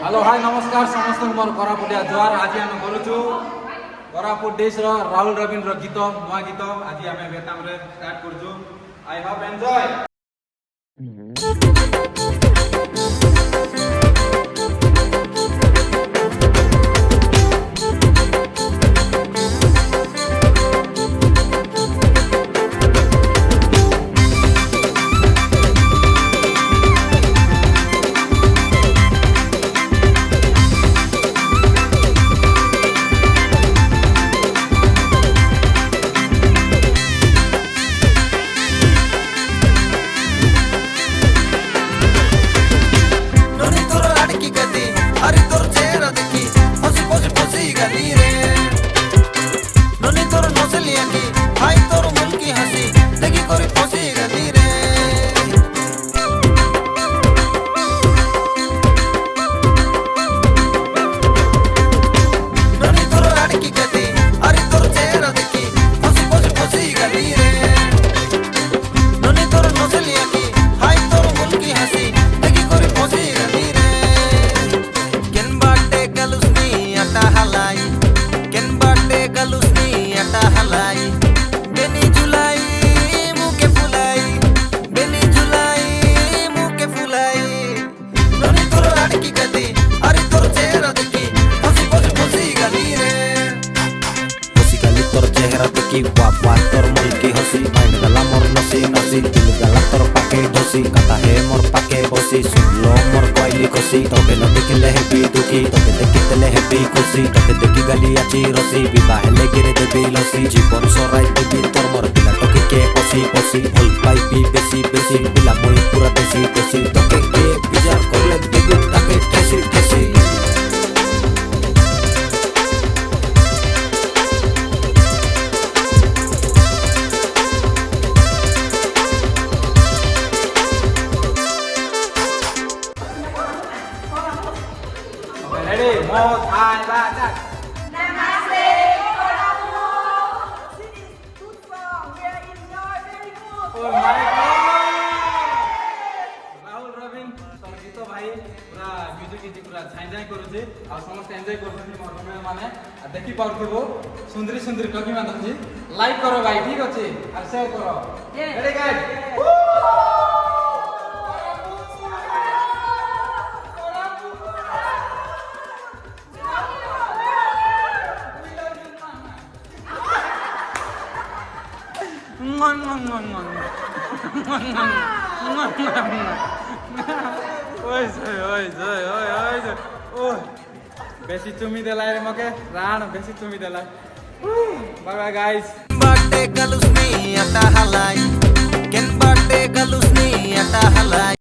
Hello hi नमस्कार समस्त मोर कोरापुटिया जुआर आज आम करूँ कोरापुट डिश राहुल रवीन्द्र गीत नुआ गीत आज आम बेताम रे स्टार्ट करूँ I hope enjoy. Wapwa tor mulki hosi main gala mor nasi nasi til gala tor pake dosi kata he mor pake bosi sunlo mor koili kosi toke no dikile happy duki toke dekitele happy kosi toke deki gali achi rosi biba hele gire debi losi jibon sorai debi tor mor bila toke ke posi posi ol pai bi besi besi bila moi pura desi desi toke ke bijar korle debi take kesi kesi Ready, more time, back. Namaste, Koraputo. This is good song. We are enjoy very good. Oh my God! Rahul Ravindra तम गीत भाई पूरा music इति पूरा enjoy करूची आ समस्त enjoy करछनी मोर कमे माने आ देखि पाउथिबो सुंदरी सुंदरी कवि मानन जी लाइक करो भाई ठीक अछि आ शेयर करो रेडी गाइस बेसी चुमी देलाई रे मके राण बेसी चुमी देलाई बाय बाय गाइस बाटे गलुसनी अटा हलाई केन बाटे गलुसनी अटा हलाई